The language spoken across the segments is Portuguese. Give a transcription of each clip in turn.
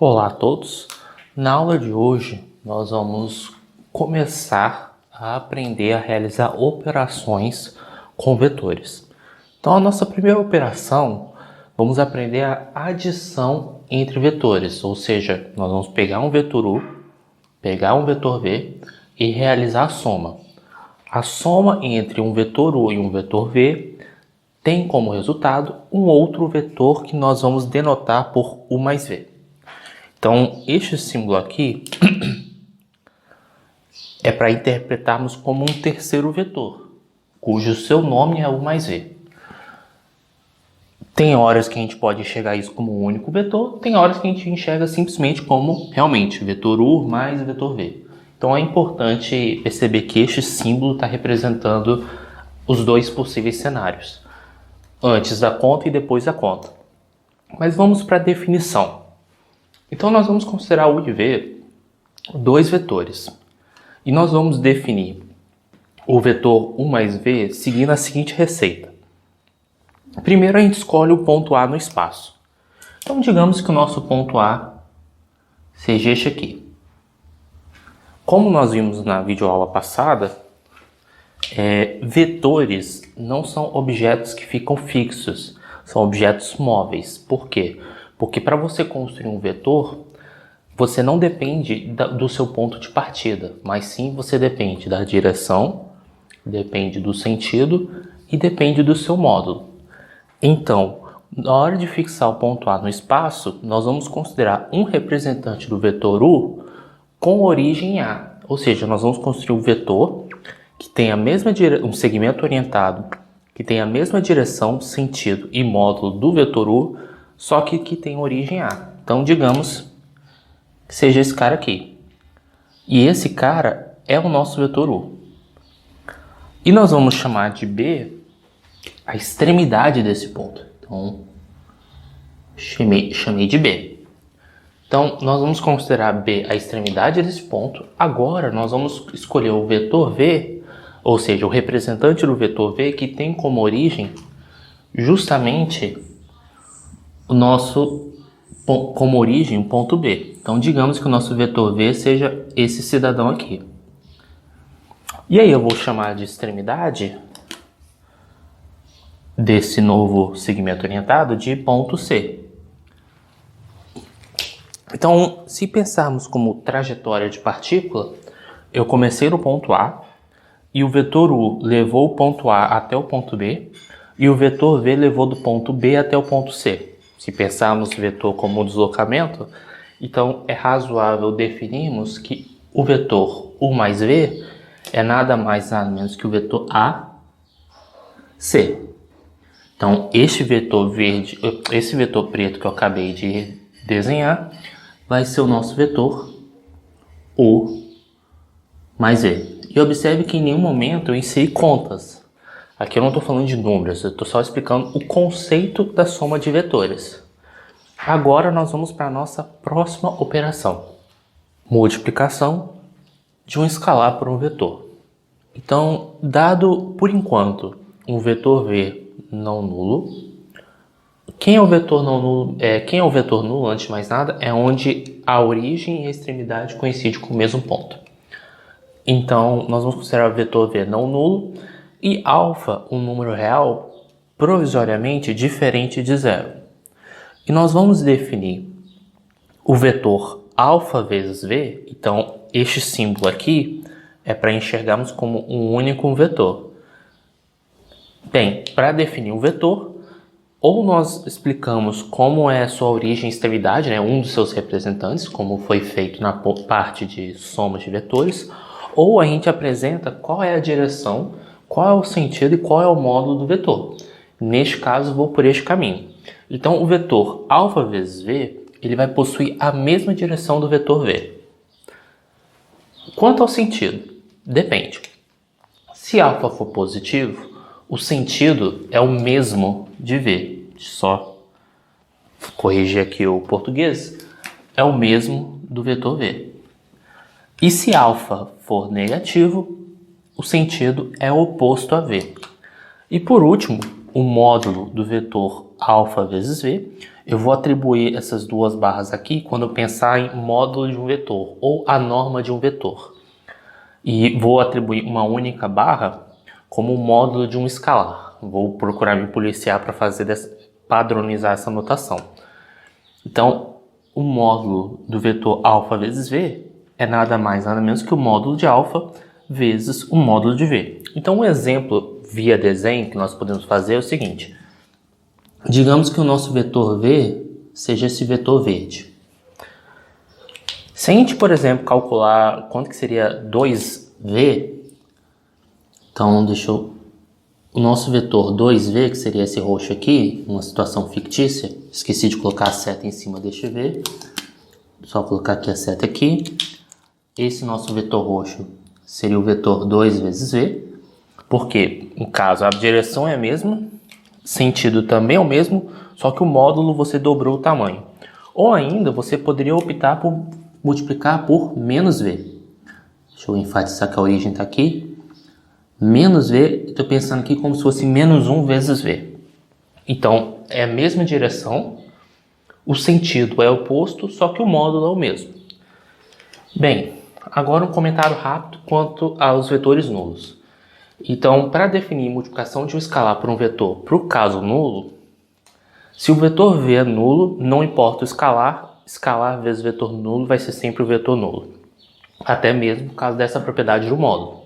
Olá a todos! Na aula de hoje nós vamos começar a aprender a realizar operações com vetores. Então a nossa primeira operação, vamos aprender a adição entre vetores, ou seja, nós vamos pegar um vetor U, pegar um vetor V e realizar a soma. A soma entre um vetor U e um vetor V tem como resultado um outro vetor que nós vamos denotar por U mais V. Então, este símbolo aqui é para interpretarmos como um terceiro vetor, cujo seu nome é U mais V. Tem horas que a gente pode enxergar isso como um único vetor, tem horas que a gente enxerga simplesmente como, realmente, vetor U mais vetor V. Então, é importante perceber que este símbolo está representando os dois possíveis cenários, antes da conta e depois da conta. Mas vamos para a definição. Então, nós vamos considerar U e V dois vetores. E nós vamos definir o vetor U mais V seguindo a seguinte receita. Primeiro, a gente escolhe o ponto A no espaço. Então, digamos que o nosso ponto A seja este aqui. Como nós vimos na videoaula passada, vetores não são objetos que ficam fixos, são objetos móveis. Por quê? Porque para você construir um vetor, você não depende do seu ponto de partida, mas sim você depende da direção, depende do sentido e depende do seu módulo. Então, na hora de fixar o ponto A no espaço, nós vamos considerar um representante do vetor U com origem A. Ou seja, nós vamos construir um vetor que tem um segmento orientado, que tem a mesma direção, sentido e módulo do vetor U, só que tem origem A. Então, digamos que seja esse cara aqui. E esse cara é o nosso vetor U. E nós vamos chamar de B a extremidade desse ponto. Então, chamei de B. Então, nós vamos considerar B a extremidade desse ponto. Agora, nós vamos escolher o vetor V, ou seja, o representante do vetor V, que tem como origem justamente como origem o ponto B. Então, digamos que o nosso vetor V seja esse cidadão aqui. E aí eu vou chamar de extremidade desse novo segmento orientado de ponto C. Então, se pensarmos como trajetória de partícula, eu comecei no ponto A e o vetor U levou o ponto A até o ponto B e o vetor V levou do ponto B até o ponto C. Se pensarmos o vetor como deslocamento, então é razoável definirmos que o vetor U mais V é nada mais nada menos que o vetor AC. Então, esse vetor preto que eu acabei de desenhar vai ser o nosso vetor U mais V. E observe que em nenhum momento eu inseri contas. Aqui eu não estou falando de números, eu estou só explicando o conceito da soma de vetores. Agora nós vamos para a nossa próxima operação. Multiplicação de um escalar por um vetor. Então, dado por enquanto um vetor V não nulo, quem é o vetor não nulo? Quem é o vetor nulo, antes de mais nada, é onde a origem e a extremidade coincidem com o mesmo ponto. Então, nós vamos considerar o vetor V não nulo e alfa um número real provisoriamente diferente de zero. E nós vamos definir o vetor alfa vezes V. Então, este símbolo aqui é para enxergarmos como um único vetor. Bem, para definir um vetor, ou nós explicamos como é a sua origem e extremidade, um dos seus representantes, como foi feito na parte de somas de vetores, ou a gente apresenta qual é a direção, qual é o sentido e qual é o módulo do vetor. Neste caso, vou por este caminho. Então, o vetor alfa vezes V, ele vai possuir a mesma direção do vetor V. Quanto ao sentido, depende. Se alfa for positivo, o sentido é o mesmo de V. Só corrigir aqui o português, é o mesmo do vetor V. E se alfa for negativo, o sentido é oposto a V. E por último, o módulo do vetor alfa vezes v, eu vou atribuir essas duas barras aqui quando eu pensar em módulo de um vetor ou a norma de um vetor. E vou atribuir uma única barra como módulo de um escalar. Vou procurar me policiar para padronizar essa notação. Então, o módulo do vetor alfa vezes v é nada mais nada menos que o módulo de alfa vezes o módulo de v. Então, um exemplo via desenho que nós podemos fazer é o seguinte. Digamos que o nosso vetor v seja esse vetor verde. Se a gente, por exemplo, calcular quanto que seria 2v, então o nosso vetor 2v, que seria esse roxo aqui, uma situação fictícia, esqueci de colocar a seta em cima deste v, só colocar aqui a seta aqui. Esse nosso vetor roxo seria o vetor 2 vezes v, porque, no caso, a direção é a mesma, sentido também é o mesmo, só que o módulo você dobrou o tamanho. Ou ainda, você poderia optar por multiplicar por menos v. Deixa eu enfatizar que a origem está aqui. Menos v, estou pensando aqui como se fosse menos 1 vezes v. Então, é a mesma direção, o sentido é oposto, só que o módulo é o mesmo. Bem, agora um comentário rápido quanto aos vetores nulos. Então, para definir multiplicação de um escalar por um vetor para o caso nulo, se o vetor v é nulo, não importa o escalar, escalar vezes vetor nulo vai ser sempre o vetor nulo. Até mesmo por causa dessa propriedade do módulo.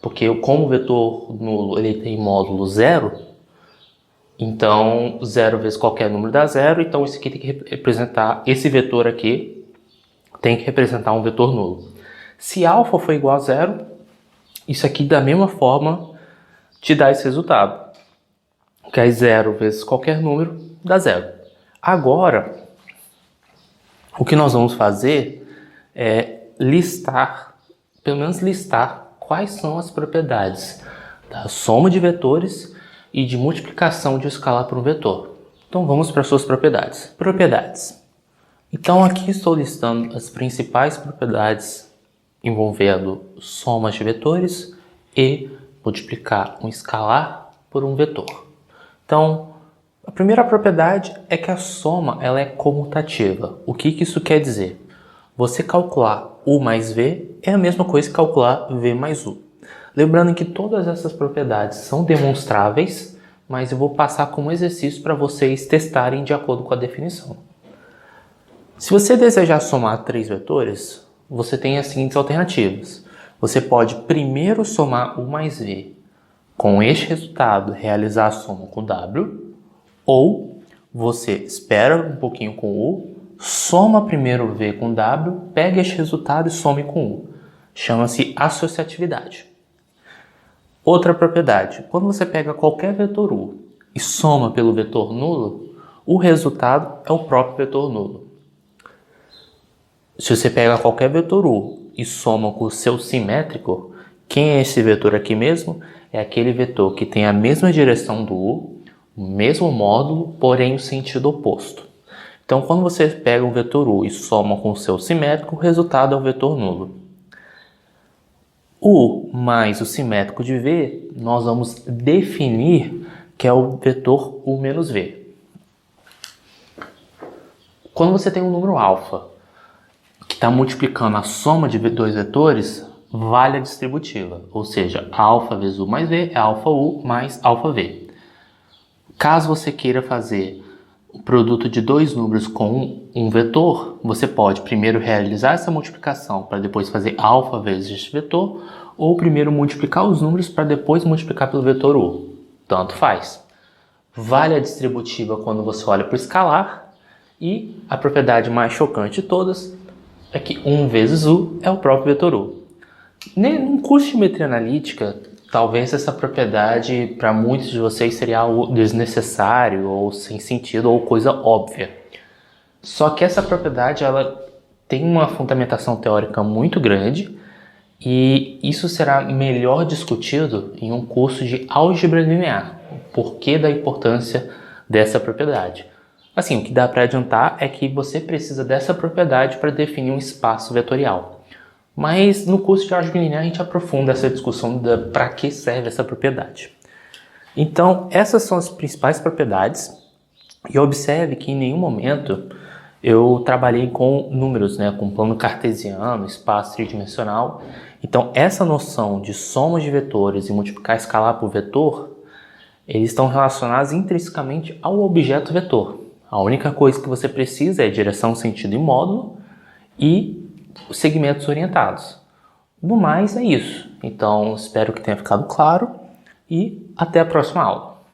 Porque como o vetor nulo ele tem módulo 0, então 0 vezes qualquer número dá 0, então isso aqui tem que representar, esse vetor aqui tem que representar um vetor nulo. Se alfa for igual a 0, isso aqui da mesma forma te dá esse resultado. Que é 0 vezes qualquer número dá 0. Agora, o que nós vamos fazer é listar, pelo menos listar quais são as propriedades da soma de vetores e de multiplicação de um escalar por um vetor. Então vamos para as suas propriedades. Propriedades. Então aqui estou listando as principais propriedades envolvendo somas de vetores e multiplicar um escalar por um vetor. Então, a primeira propriedade é que a soma ela é comutativa. O que isso quer dizer? Você calcular u mais v é a mesma coisa que calcular v mais u. Lembrando que todas essas propriedades são demonstráveis, mas eu vou passar como exercício para vocês testarem de acordo com a definição. Se você desejar somar 3 vetores, você tem as seguintes alternativas. Você pode primeiro somar u mais v. Com este resultado, realizar a soma com w. Ou você espera um pouquinho com u, soma primeiro v com w, pega este resultado e some com u. Chama-se associatividade. Outra propriedade. Quando você pega qualquer vetor u e soma pelo vetor nulo, o resultado é o próprio vetor nulo. Se você pega qualquer vetor u e soma com o seu simétrico, quem é esse vetor aqui mesmo? É aquele vetor que tem a mesma direção do u, o mesmo módulo, porém o sentido oposto. Então, quando você pega um vetor u e soma com o seu simétrico, o resultado é o vetor nulo. U mais o simétrico de v, nós vamos definir que é o vetor u menos v. Quando você tem um número alfa, que está multiplicando a soma de dois vetores, vale a distributiva. Ou seja, alfa vezes u mais v é alfa u mais alfa v. Caso você queira fazer o produto de dois números com um vetor, você pode primeiro realizar essa multiplicação para depois fazer alfa vezes este vetor, ou primeiro multiplicar os números para depois multiplicar pelo vetor u. Tanto faz. Vale a distributiva quando você olha para o escalar, e a propriedade mais chocante de todas é que 1 vezes u é o próprio vetor u. Num curso de geometria analítica, talvez essa propriedade para muitos de vocês seria algo desnecessário ou sem sentido ou coisa óbvia. Só que essa propriedade ela tem uma fundamentação teórica muito grande e isso será melhor discutido em um curso de álgebra linear. O porquê da importância dessa propriedade. Assim, o que dá para adiantar é que você precisa dessa propriedade para definir um espaço vetorial. Mas no curso de álgebra linear a gente aprofunda essa discussão para que serve essa propriedade. Então, essas são as principais propriedades. E observe que em nenhum momento eu trabalhei com números, né, com plano cartesiano, espaço tridimensional. Então, essa noção de soma de vetores e multiplicar escalar por vetor, eles estão relacionados intrinsecamente ao objeto vetor. A única coisa que você precisa é direção, sentido e módulo e os segmentos orientados. No mais, é isso. Então, espero que tenha ficado claro e até a próxima aula.